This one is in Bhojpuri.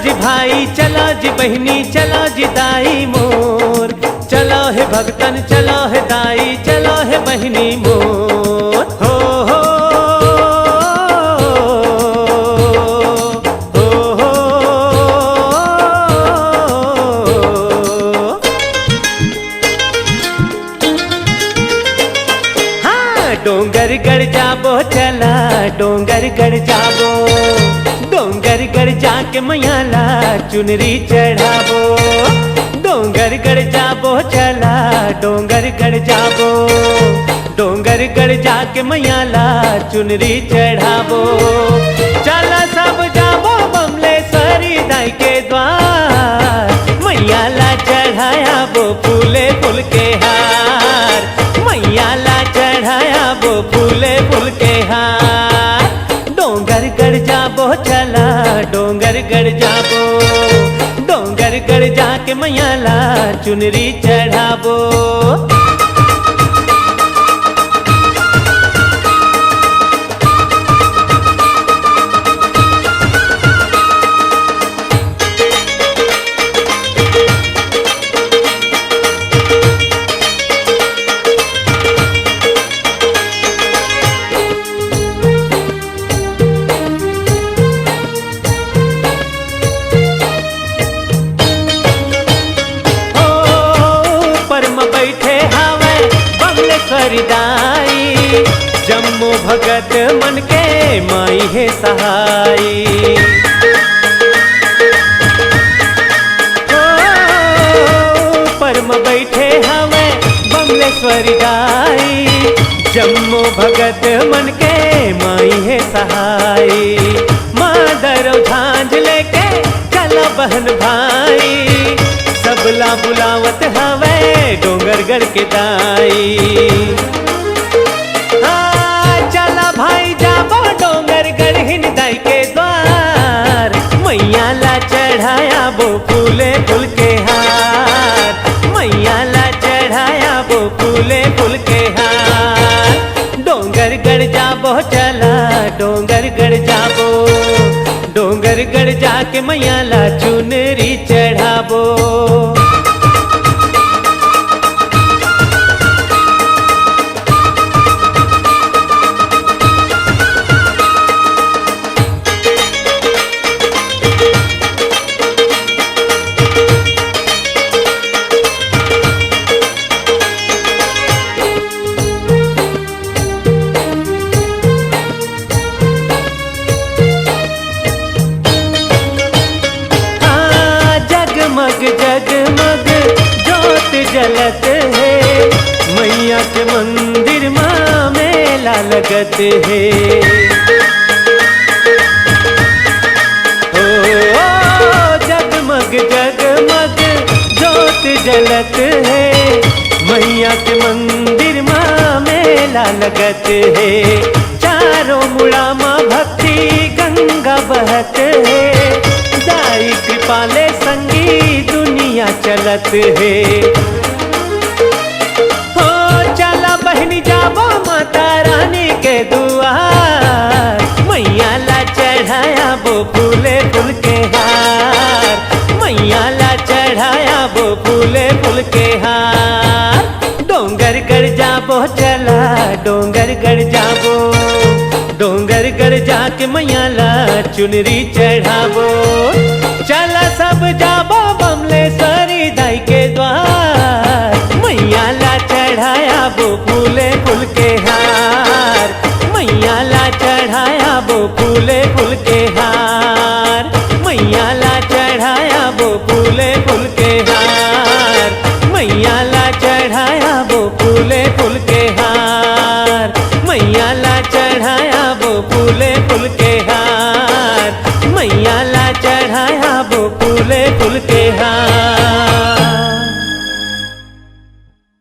जी भाई चलो जी बहनी चलो जी दाई मोर, चलो है भगतन चलो है दाई चलो है बहनी मोर। हो हो डोंगर गढ़ जाबो चला डोंगर गढ़ जाबो, डोंगर गढ़ जाके मैयाला चुनरी चढ़ाबो। डोंगर गढ़ जाबो चला डोंगर गढ़ जाबो, डोंगर गढ़ जाके मैयाला चुनरी चढ़ाबो। चला सब जाबो बमलेश्वरी दाई के द्वार, मैयाला चढ़ाया वो फूले फूल के हार, मैयाला चढ़ाया वो फूले फूल के हार। डोंगर गढ़ जाबो चला डोंगर गढ़ जाबो, डोंगर गढ़ जाके मैयाला चुनरी चढ़ाबो। दाई जम्मू भगत मन के माई है सहाई, परम बैठे हवे बमलेश्वरी दाई, जम्मू भगत मन के माई है सहाई। मादरो झांझ लेके चला बहन भाई, सबला बुलावत हवे डोंगर गढ़ के दाई। चला भाई जाबो डोंगर गढ़ हिन दाई के द्वार, मैयाला चढ़ाया वो फूले फूल के हार, मैयाला चढ़ाया वो फूले फूल के हार। डोंगर गढ़ जाबो चला डोंगर गढ़ जाबो, डोंगर गढ़ जाके मैयाला चुनरी चढ़ाबो। जगमग जगमग जोत जलत है, मैया के मंदिर माँ मेला लगत है। ओ जगमग जगमग जोत जलत है, मैया के मंदिर माँ मेला लगत है। चारों मुड़ा माँ भक्ति गंगा बहत है, दाई कृपाले संगी दुनिया चलत है। हो चला बहनी जाबो माता रानी के दुआर, मैयाला चढ़ाया वो फूले फूल के हार, मैयाला चढ़ाया वो फूले फूल के हार। डोंगर गढ़ जाबो चला डोंगर गढ़ जाबो, डोंगर गढ़ जाके मैयाला चुनरी चढ़ाबो। चला सब जाबो बमलेश्वरी दाई के द्वार, मैयाला चढ़ाया वो फूले फूल के हार, मैयाला चढ़ाया वो फूले फूल के हार, मैयाला चढ़ाया वो फूले फूल के हार, मैयाला चढ़ाया वो फूले फूल के हार, मैयाला चढ़ाया वो फूले फूल के हार, मैयाला चढ़ाया वो फूले फूल के हार।